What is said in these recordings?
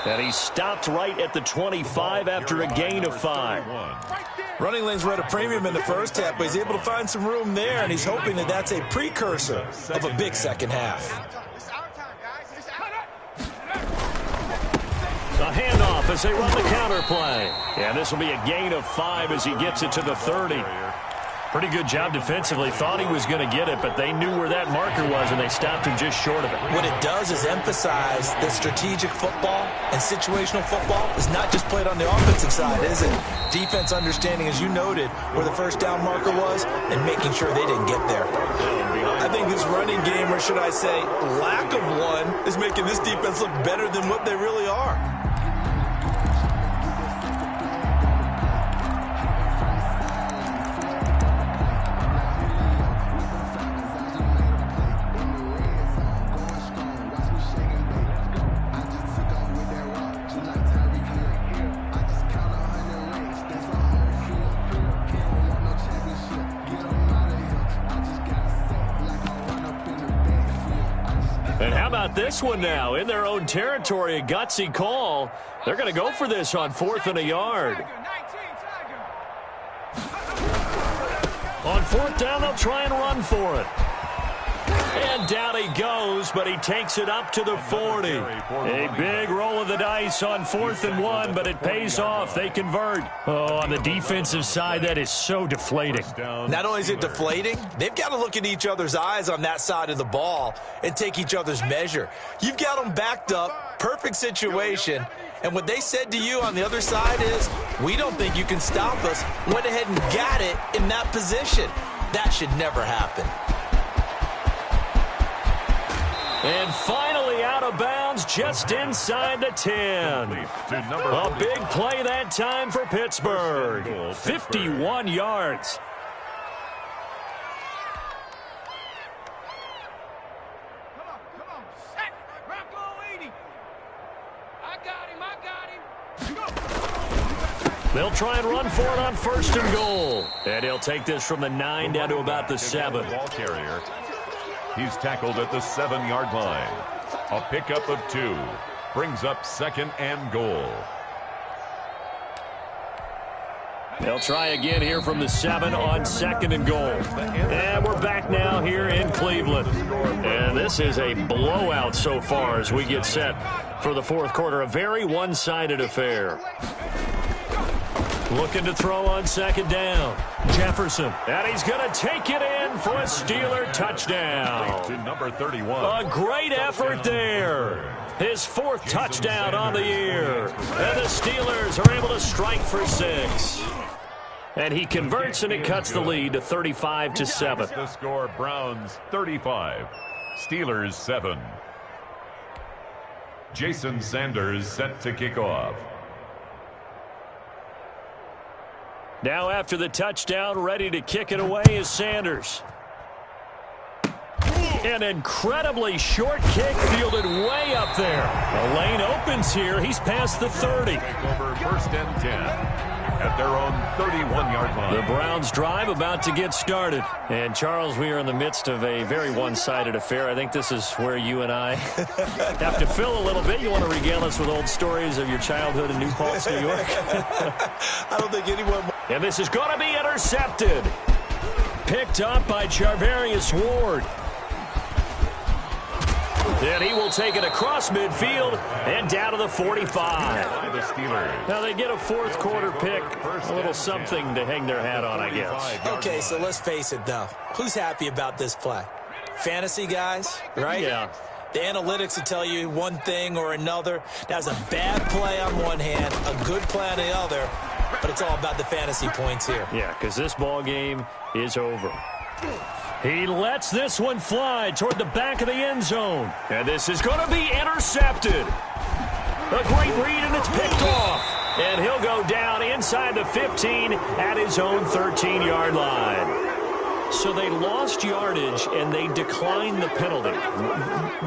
And he stopped right at the 25 after a gain of 5. Running lanes were at a premium in the first half, but he's able to find some room there, and he's hoping that that's a precursor of a big second half. A handoff as they run the counter play. And this will be a gain of 5 as he gets it to the 30. Pretty good job defensively. Thought he was going to get it, but they knew where that marker was, and they stopped him just short of it. What it does is emphasize that strategic football and situational football is not just played on the offensive side, is it? Defense understanding, as you noted, where the first down marker was and making sure they didn't get there. I think this running game, or should I say lack of one, is making this defense look better than what they really are. And how about this one now? In their own territory, a gutsy call. They're going to go for this on 4th and a yard. On 4th down, they'll try and run for it. And down he goes, but he takes it up to the 40. A big roll of the dice on 4th and 1, but it pays off. They convert. Oh, on the defensive side, that is so deflating. Not only is it deflating, they've got to look in each other's eyes on that side of the ball and take each other's measure. You've got them backed up, perfect situation, and what they said to you on the other side is, we don't think you can stop us. Went ahead and got it in that position. That should never happen. And finally out of bounds just inside the 10. A big play that time for Pittsburgh. 51 yards. Come on. Set. Bronco 80. I got him. They'll try and run for it on 1st and goal. And he'll take this from the 9 down to about the 7. Ball carrier. He's tackled at the 7-yard line. A pickup of 2. Brings up 2nd and goal. They'll try again here from the 7 on 2nd and goal. And we're back now here in Cleveland. And this is a blowout so far as we get set for the 4th quarter. A very one-sided affair. Looking to throw on 2nd down. Jefferson. And he's going to take it in for a Steeler touchdown. To number 31. A great effort there. His 4th touchdown on the year. And the Steelers are able to strike for 6. And he converts, and it cuts the lead to 35-7. The score, Browns 35. Steelers 7. Jason Sanders set to kick off. Now after the touchdown, ready to kick it away is Sanders. An incredibly short kick fielded way up there. The lane opens here. He's past the 30. Over 1st and 10 at their own 31-yard line. The Browns drive about to get started. And Charles, we are in the midst of a very one-sided affair. I think this is where you and I have to fill a little bit. You want to regale us with old stories of your childhood in New Paltz, New York? I don't think anyone... And this is going to be intercepted. Picked up by Charvarius Ward. And he will take it across midfield and down to the 45. The Steelers. Now they get a 4th quarter pick. A little something to hang their hat on, I guess. Okay, so let's face it, though. Who's happy about this play? Fantasy guys, right? Yeah. The analytics will tell you one thing or another. That's a bad play on one hand, a good play on the other, but it's all about the fantasy points here. Yeah, because this ball game is over. He lets this one fly toward the back of the end zone. And this is going to be intercepted. A great read, and it's picked off. And he'll go down inside the 15 at his own 13-yard line. So they lost yardage, and they declined the penalty.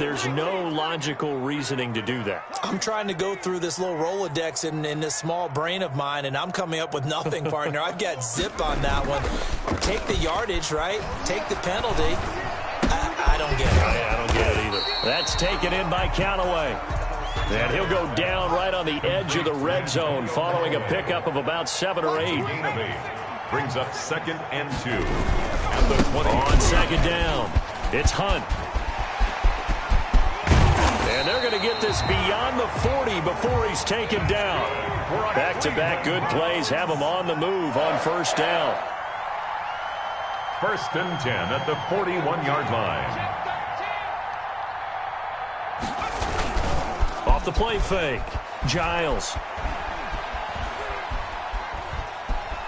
There's no logical reasoning to do that. I'm trying to go through this little Rolodex in this small brain of mine, and I'm coming up with nothing, partner. I've got zip on that one. Take the yardage, right? Take the penalty. I don't get it. I don't get it either. That's taken in by Callaway. And he'll go down right on the edge of the red zone following a pickup of about 7 or 8. Gain of 8. Brings up 2nd and 2. At the 20. On 2nd down, it's Hunt. And they're going to get this beyond the 40 before he's taken down. Back-to-back good plays have him on the move on 1st down. 1st and 10 at the 41-yard line. Off the play fake, Giles.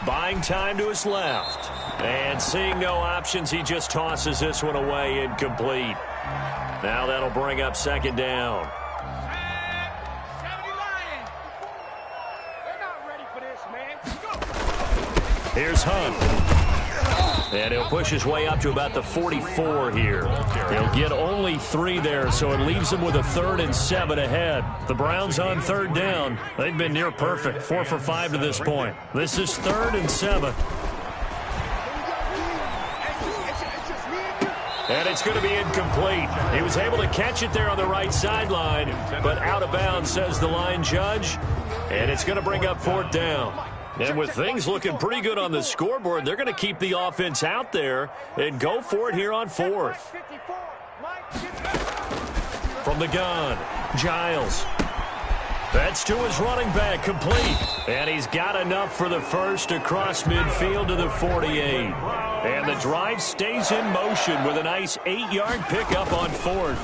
Buying time to his left. And seeing no options, he just tosses this one away, incomplete. Now that'll bring up 2nd down. Here's Hunt. And he'll push his way up to about the 44 here. He'll get only 3 there, so it leaves him with a 3rd and 7 ahead. The Browns on 3rd down. They've been near perfect, 4 for 5 to this point. This is 3rd and 7. And it's going to be incomplete. He was able to catch it there on the right sideline, but out of bounds, says the line judge. And it's going to bring up 4th down. And with things looking pretty good on the scoreboard, they're going to keep the offense out there and go for it here on 4th. From the gun, Giles. That's to his running back, complete. And he's got enough for the first across midfield to the 48. And the drive stays in motion with a nice 8-yard pickup on 4th.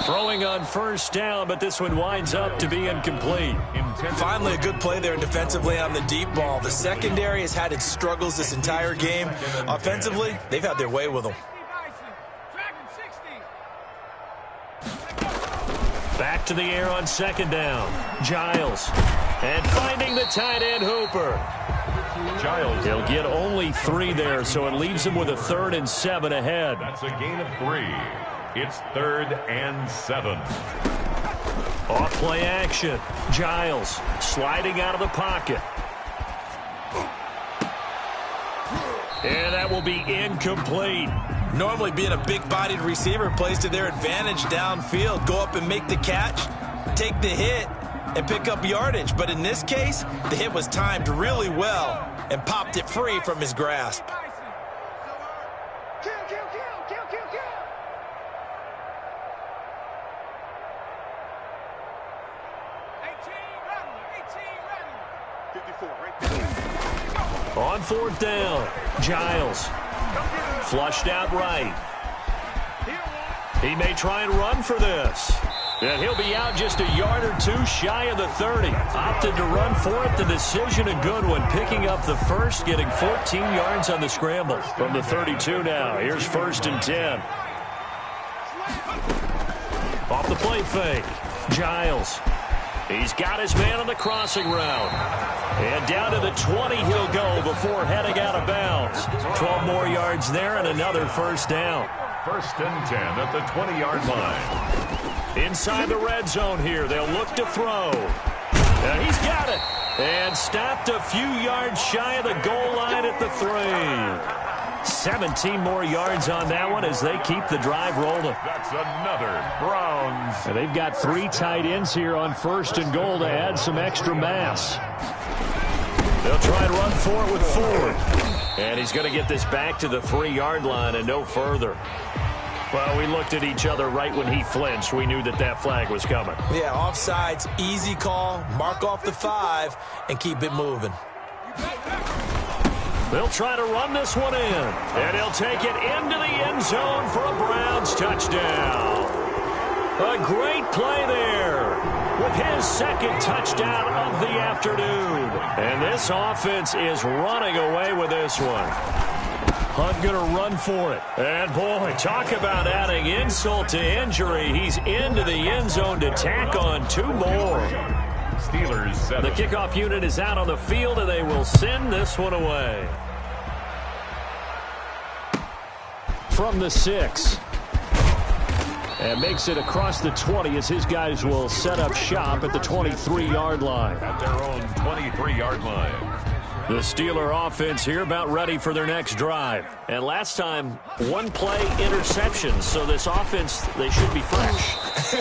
Throwing on 1st down, but this one winds up to be incomplete. Finally, a good play there defensively on the deep ball. The secondary has had its struggles this entire game. Offensively, they've had their way with them. Back to the air on 2nd down. Giles. And finding the tight end, Hooper. Giles. He'll get only 3 there, so it leaves him with a 3rd and 7 ahead. That's a gain of 3. It's 3rd and 7. Off play action. Giles sliding out of the pocket. And that will be incomplete. Normally being a big-bodied receiver plays to their advantage downfield. Go up and make the catch, take the hit, and pick up yardage. But in this case, the hit was timed really well and popped it free from his grasp. On 4th down, Giles. Flushed out right. He may try and run for this. And he'll be out just a yard or 2 shy of the 30. Opted to run for it. The decision a good one. Picking up the first, getting 14 yards on the scramble. From the 32 now. Here's 1st and 10. Off the play fake. Giles. He's got his man on the crossing route. And down to the 20 he'll go before heading out of bounds. 12 more yards there and another 1st down. 1st and 10 at the 20-yard line. Inside the red zone here. They'll look to throw. And he's got it. And stopped a few yards shy of the goal line at the 3. 17 more yards on that one as they keep the drive rolling. That's another Browns. And they've got 3 tight ends here on 1st and goal to add some extra mass. They'll try and run for it with Ford. And he's going to get this back to the 3-yard line and no further. Well, we looked at each other right when he flinched. We knew that that flag was coming. Yeah, offsides, easy call, mark off the 5, and keep it moving. They'll try to run this one in. And he'll take it into the end zone for a Browns touchdown. A great play there with his 2nd touchdown of the afternoon. And this offense is running away with this one. Hunt going to run for it. And, boy, talk about adding insult to injury. He's into the end zone to tack on 2 more. Steelers 7. The kickoff unit is out on the field, and they will send this one away. From the 6. And makes it across the 20 as his guys will set up shop at the 23-yard line. At their own 23-yard line. The Steeler offense here about ready for their next drive. And last time, one-play interception. So this offense, they should be fresh.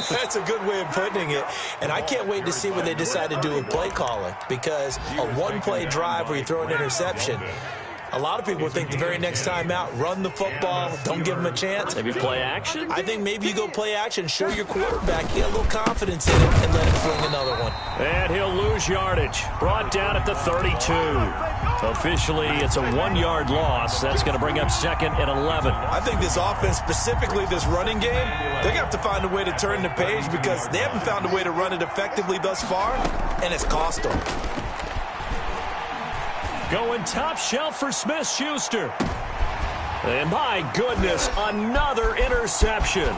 That's a good way of putting it. And I can't wait to see what they decide to do with play calling. Because a one-play drive where you throw an interception, a lot of people think the very next time out, run the football, don't give them a chance. Maybe play action? I think maybe you go play action, show your quarterback, get a little confidence in him, and let him fling another one. And he'll lose yardage. Brought down at the 32. Officially, it's a 1-yard loss. That's going to bring up 2nd and 11. I think this offense, specifically this running game, they're going to have to find a way to turn the page because they haven't found a way to run it effectively thus far, and it's cost them. Going top shelf for Smith-Schuster. And my goodness, another interception.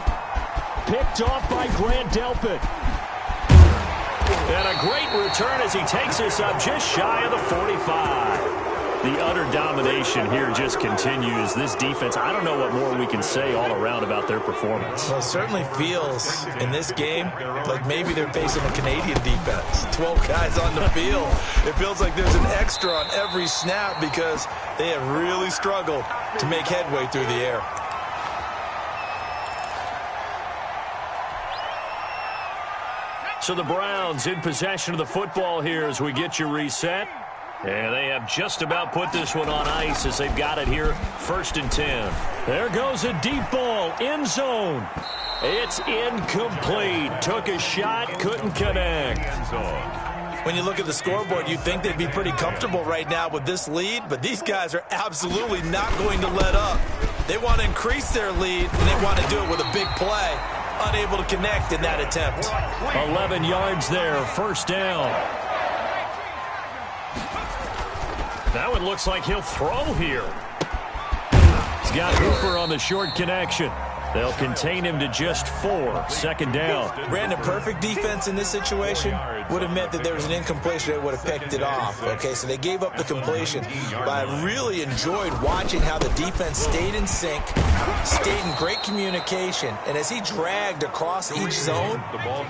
Picked off by Grant Delpit. And a great return as he takes us up just shy of the 45. The utter domination here just continues. This defense, I don't know what more we can say all around about their performance. Well, it certainly feels in this game like maybe they're facing a Canadian defense. 12 guys on the field. It feels like there's an extra on every snap because they have really struggled to make headway through the air. So the Browns in possession of the football here as we get you reset. And they have just about put this one on ice as they've got it here, 1st and 10. There goes a deep ball, end zone. It's incomplete. Took a shot, couldn't connect. When you look at the scoreboard, you'd think they'd be pretty comfortable right now with this lead, but these guys are absolutely not going to let up. They want to increase their lead, and they want to do it with a big play. Unable to connect in that attempt. 11 yards there, 1st down. Now it looks like he'll throw here. He's got Hooper on the short connection. They'll contain him to just 4. 2nd down. Brandon, perfect defense in this situation would have meant that there was an incompletion. They would have picked it off. Okay, so they gave up the completion. But I really enjoyed watching how the defense stayed in sync, stayed in great communication. And as he dragged across each zone,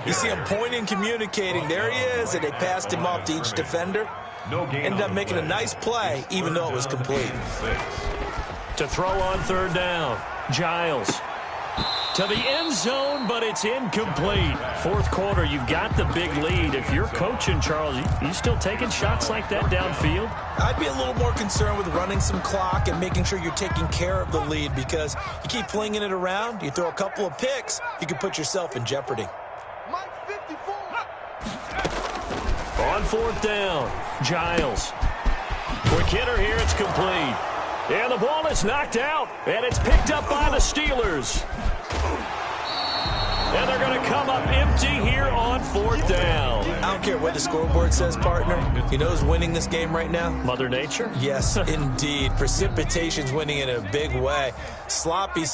you see him pointing, communicating. There he is, and they passed him off to each defender. Ended up making a nice play, even though it was complete. To throw on 3rd down, Giles. To the end zone, but it's incomplete. 4th quarter, you've got the big lead. If you're coaching, Charles, you still taking shots like that downfield? I'd be a little more concerned with running some clock and making sure you're taking care of the lead because you keep flinging it around, you throw a couple of picks, you can put yourself in jeopardy. On 4th down, Giles. Quick hitter here, it's complete. And the ball is knocked out, and it's picked up by the Steelers. And they're going to come up empty here on 4th down. I don't care what the scoreboard says, partner. You know who's winning this game right now? Mother Nature? Yes, indeed. Precipitation's winning in a big way. Sloppy.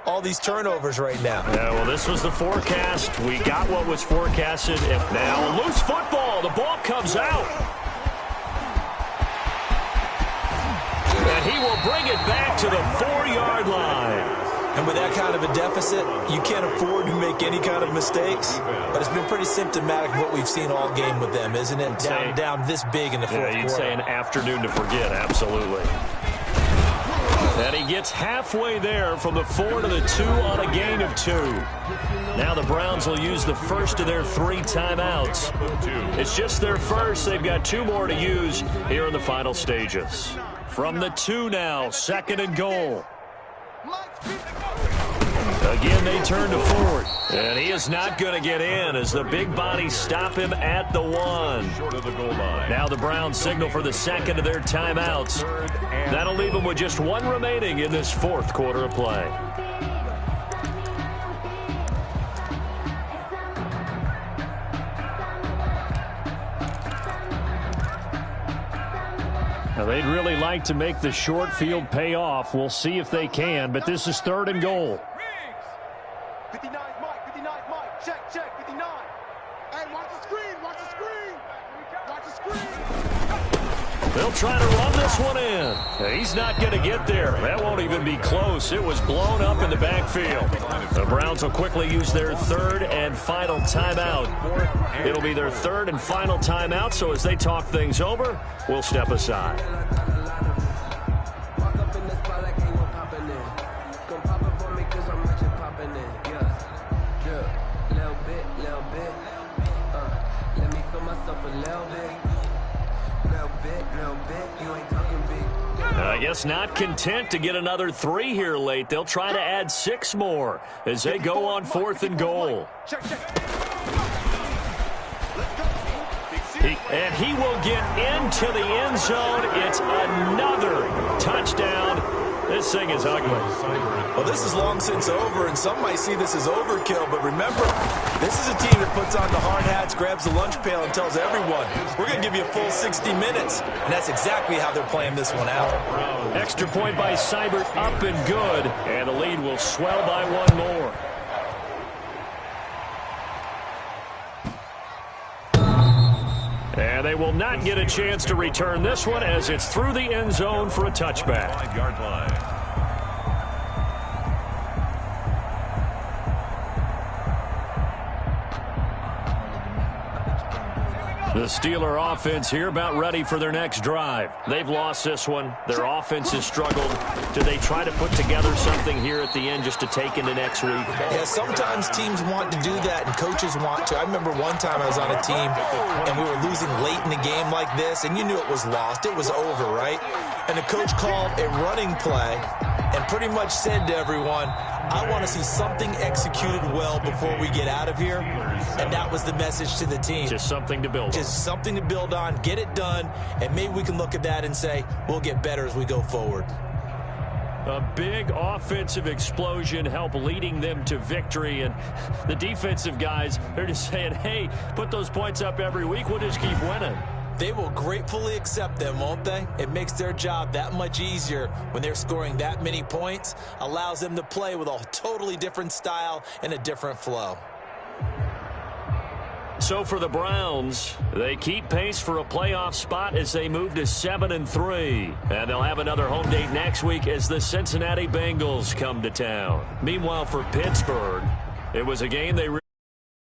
All these turnovers right now. Yeah, well, this was the forecast. We got what was forecasted. And now, loose football. The ball comes out. And he will bring it back to the 4-yard line. And with that kind of a deficit, you can't afford to make any kind of mistakes. But it's been pretty symptomatic of what we've seen all game with them, isn't it? Down this big in the 4th quarter. You'd say an afternoon to forget, absolutely. And he gets halfway there from the 4 to the 2 on a gain of 2. Now the Browns will use the first of their 3 timeouts. It's just their first. They've got 2 more to use here in the final stages. From the 2 now, 2nd and goal. Again, they turn to Ford. And he is not going to get in as the big bodies stop him at the 1. Short of the goal line. Now the Browns signal for the 2nd of their timeouts. That'll leave them with just 1 remaining in this 4th quarter of play. Now, they'd really like to make the short field pay off. We'll see if they can, but this is 3rd and goal. 59 Mike, check, 59. Hey, watch the screen. Watch the screen. They'll try to run this one in. He's not going to get there. That won't even be close. It was blown up in the backfield. The Browns will quickly use their third and final timeout. It'll be their third and final timeout, so as they talk things over, we'll step aside. I guess not content to get another 3 here late. They'll try to add 6 more as they go on 4th and goal. And he will get into the end zone. It's another touchdown. This thing is ugly. Well, this is long since over, and some might see this as overkill. But remember, this is a team that puts on the hard hats, grabs the lunch pail, and tells everyone, we're going to give you a full 60 minutes. And that's exactly how they're playing this one out. Extra point by Seibert, up and good. And the lead will swell by 1 more. And they will not get a chance to return this one as it's through the end zone for a touchback. 5-yard line. The Steeler offense here about ready for their next drive. They've lost this one. Their offense has struggled. Do they try to put together something here at the end just to take into next week? Yeah, sometimes teams want to do that and coaches want to. I remember one time I was on a team and we were losing late in the game like this, and you knew it was lost. It was over, right? And the coach called a running play and pretty much said to everyone, I want to see something executed well before we get out of here. And that was the message to the team. Just something to build on. Just something to build on, get it done, and maybe we can look at that and say, we'll get better as we go forward. A big offensive explosion helped leading them to victory. And the defensive guys, they're just saying, hey, put those points up every week. We'll just keep winning. They will gratefully accept them, won't they? It makes their job that much easier when they're scoring that many points. Allows them to play with a totally different style and a different flow. So for the Browns, they keep pace for a playoff spot as they move to 7-3. And they'll have another home date next week as the Cincinnati Bengals come to town. Meanwhile, for Pittsburgh, it was a game they really